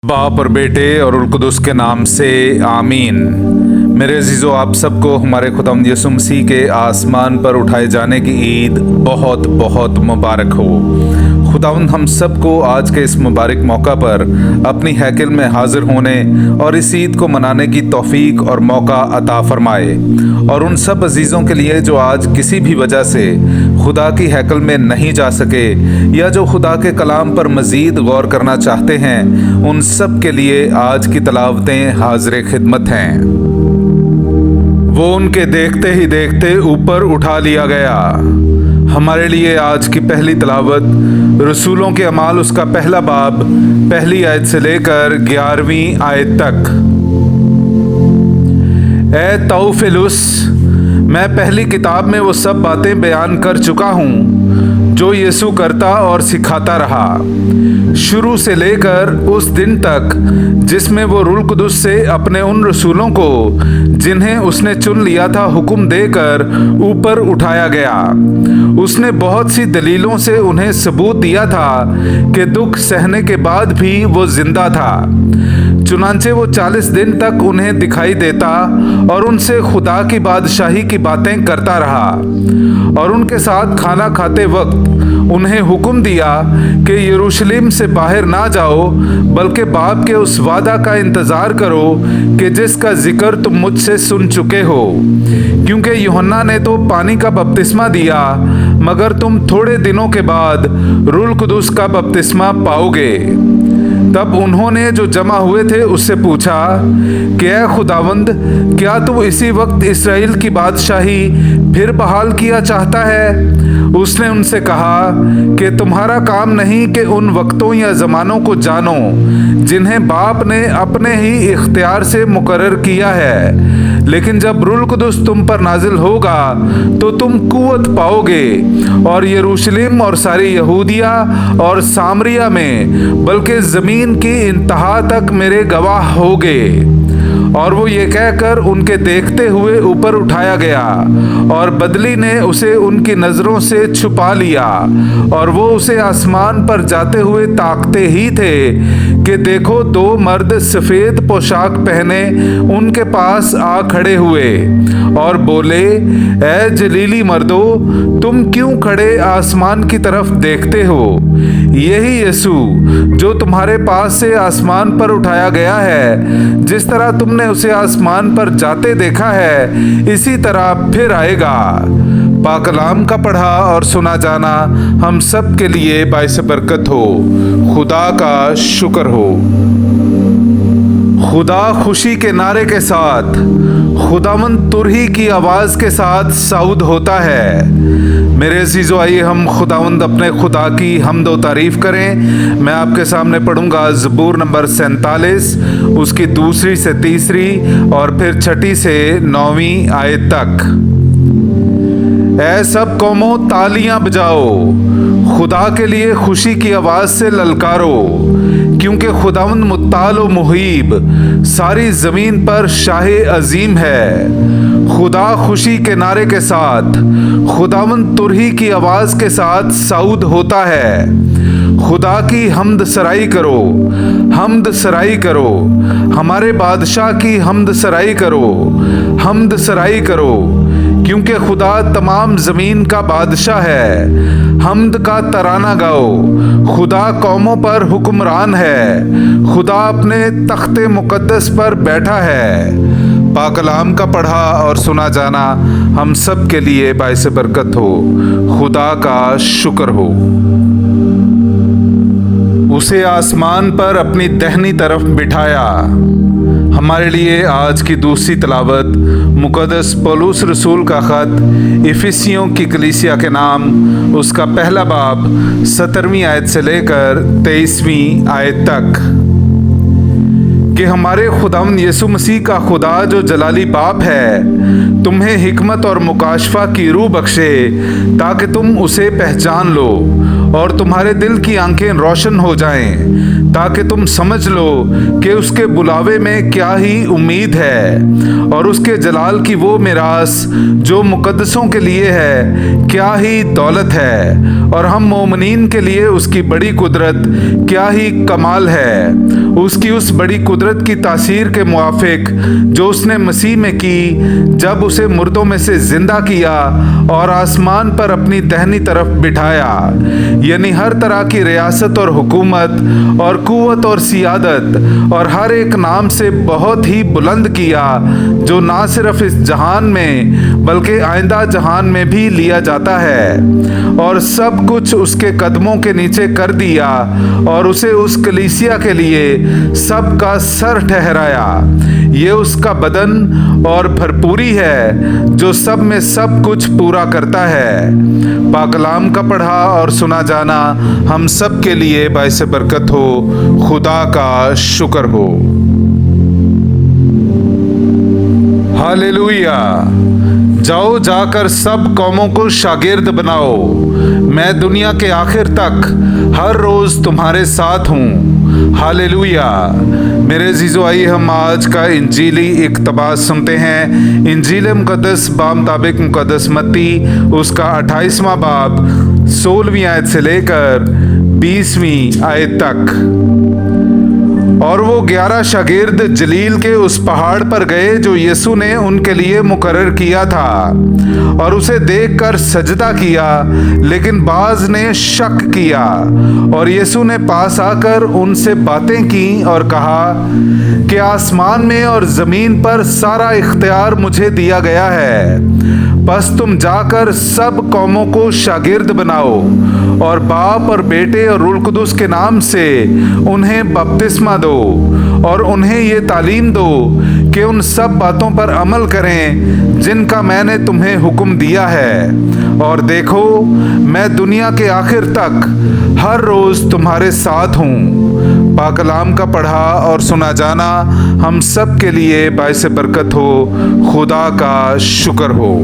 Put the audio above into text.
बाप और बेटे और उल कुदुस के नाम से आमीन। मेरे अजीज़ों, आप सबको हमारे खुदावंद यीशु मसीह के आसमान पर उठाए जाने की ईद बहुत बहुत मुबारक हो। खुदावंद हम सबको आज के इस मुबारक मौका पर अपनी हैकल में हाजिर होने और इस ईद को मनाने की तौफीक और मौका अता फरमाए। और उन सब अजीज़ों के लिए जो आज किसी भी वजह से खुदा की हैकल में नहीं जा सके या जो खुदा के कलाम पर मज़ीद गौर करना चाहते हैं, उन सब के लिए आज की तलावतें हाजिर खिदमत हैं। वो उनके देखते ही देखते ऊपर उठा लिया गया। हमारे लिए आज की पहली तलावत रसूलों के अमाल उसका पहला बाब पहली आयत से लेकर 11वीं आयत तक। ए तौफिलुस, मैं पहली किताब में वो सब बातें बयान कर चुका हूँ जो यीशु करता और सिखाता रहा, शुरू से लेकर उस दिन तक जिसमें वो रूह कुदुस से अपने उन रसूलों को जिन्हें उसने चुन लिया था हुक्म देकर ऊपर उठाया गया। उसने बहुत सी दलीलों से उन्हें सबूत दिया था कि दुख सहने के बाद भी वो जिंदा था। चुनांचे वो 40 दिन तक उन्हें दिखाई देता और उनसे खुदा की बादशाही की बातें करता रहा, और उनके साथ खाना खाते वक्त उन्हें हुक्म दिया कि यरूशलेम से बाहर ना जाओ, बल्कि बाप के उस वादा का इंतज़ार करो कि जिसका जिक्र तुम मुझसे सुन चुके हो। क्योंकि यूहन्ना ने तो पानी का बपतिस्मा दिया, मगर तुम थोड़े दिनों के बाद रूह कुदुस का बपतिस्मा पाओगे। तब उन्होंने जो जमा हुए थे उससे पूछा कि ऐ खुदावंद, क्या तू इसी वक्त इस्राएल की बादशाही फिर बहाल किया चाहता है? उसने उनसे कहा कि तुम्हारा काम नहीं कि उन वक्तों या ज़मानों को जानो जिन्हें बाप ने अपने ही इख्तियार से मुकर्रर किया है, लेकिन जब रूह कुदुस तुम पर नाजिल होगा तो तुम कुव्वत पाओगे और यरूशलेम और सारी यहूदिया और सामरिया में बल्कि ज़मीन की इंतहा तक मेरे गवाह होगे। और वो ये कहकर उनके देखते हुए ऊपर उठाया गया, और बदली ने उसे उनकी नज़रों से छुपा लिया, और वो उसे आसमान पर जाते हुए ताकते ही थे कि देखो, दो मर्द सफ़ेद पोशाक पहने उनके पास आ खड़े हुए और बोले, ए जलीली मर्दो, तुम क्यों खड़े आसमान की तरफ देखते हो? यही यीशु जो तुम्हारे पास से आसमान पर उठाया गया है, जिस तरह तुमने उसे आसमान पर जाते देखा है, इसी तरह फिर आएगा। पाक कलाम का पढ़ा और सुना जाना हम सब के लिए बाइस बरकत हो। खुदा का शुक्र हो। खुदा खुशी के नारे के साथ, खुदावंद तुरही की आवाज़ के साथ साउद होता है। मेरे अजीज़ों, आइए हम खुदावंद अपने खुदा की हम्द व तारीफ़ करें। मैं आपके सामने पढ़ूंगा ज़बूर नंबर 47, उसकी 2 से 3 और फिर 6 से 9वीं आयत तक। ऐ सब कौमों, तालियां बजाओ, खुदा के लिए खुशी की आवाज़ से ललकारो, क्योंकि खुदावंद मुत्ताल व मुहीब सारी ज़मीन पर शाहे अजीम है। खुदा खुशी के नारे के साथ, खुदावंद तुरही की आवाज़ के साथ साउद होता है। खुदा की हम्द सराई करो, हम्द सराई करो, हमारे बादशाह की हम्द सराई करो, हम्द सराई करो, क्योंकि खुदा तमाम ज़मीन का बादशाह है। हम्द का तराना गाओ, खुदा कौमों पर हुक्मरान है, खुदा अपने तख्ते मुकद्दस पर बैठा है। पाक कलाम का पढ़ा और सुना जाना हम सब के लिए बाइस बरकत हो। खुदा का शुक्र हो। उसे आसमान पर अपनी दाहिनी तरफ बिठाया। हमारे लिए आज की दूसरी तलावत मुकद्दस पौलुस रसूल का ख़त इफिसियों की कलीसिया के नाम उसका पहला बाब 17वीं आयत से लेकर 23वीं आयत तक, कि हमारे खुदावंद यीशु मसीह का खुदा जो जलाली बाप है तुम्हें हिकमत और मुकाशफा की रूह बख्शे, ताकि तुम उसे पहचान लो और तुम्हारे दिल की आंखें रोशन हो जाएं, ताकि तुम समझ लो कि उसके बुलावे में क्या ही उम्मीद है और उसके जलाल की वो मिरास जो मुकद्दसों के लिए है क्या ही दौलत है, और हम मोमिनीन के लिए उसकी बड़ी कुदरत क्या ही कमाल है। उसकी उस बड़ी कुदरत की तासीर के मुआफिक जो उसने मसीह में की, जब उसे मुर्दों में से जिंदा किया और आसमान पर अपनी दाहिनी तरफ बिठाया, यानी हर तरह की रियासत और हुकूमत और कुव्वत और सियादत और हर एक नाम से बहुत ही बुलंद किया, जो ना सिर्फ इस जहान में बल्कि आइंदा जहान में भी लिया जाता है, और सब कुछ उसके कदमों के नीचे कर दिया और उसे उस कलीसिया के लिए सबका सर ठहराया। ये उसका बदन और भरपूरी है जो सब में सब कुछ पूरा करता है। पाकलाम का पढ़ा और सुना जाना हम सब के लिए बाइस बरकत हो। खुदा का शुक्र हो। हालेलुया। जाओ, जाकर सब कौमों को शागिर्द बनाओ। मैं दुनिया के आखिर तक हर रोज तुम्हारे साथ हूँ। हालेलुया। मेरे अजीजो, आइए हम आज का इंजीली इक़्तिबास सुनते हैं। इंजील मुक़द्दस बामुताबिक मुक़द्दस मत्ती उसका 28वां बाब 16वीं आयत से लेकर 20वीं आयत तक। और वो 11 शागिर्द जलील के उस पहाड़ पर गए जो यीशु ने उनके लिए मुकर्रर किया था, और उसे देखकर सजदा किया, लेकिन बाज ने शक किया। और यीशु ने पास आकर उनसे बातें की और कहा कि आसमान में और ज़मीन पर सारा इख्तियार मुझे दिया गया है। बस तुम जाकर सब कौमों को शागिर्द बनाओ और बाप और बेटे और रूह कुदुस के नाम से उन्हें बपतिस्मा दो, और उन्हें ये तालीम दो कि उन सब बातों पर अमल करें जिनका मैंने तुम्हें हुक्म दिया है। और देखो, मैं दुनिया के आखिर तक हर रोज़ तुम्हारे साथ हूँ। पाकलाम का पढ़ा और सुना जाना हम सब के लिए बाइस बरकत हो। खुदा का शुक्र हो।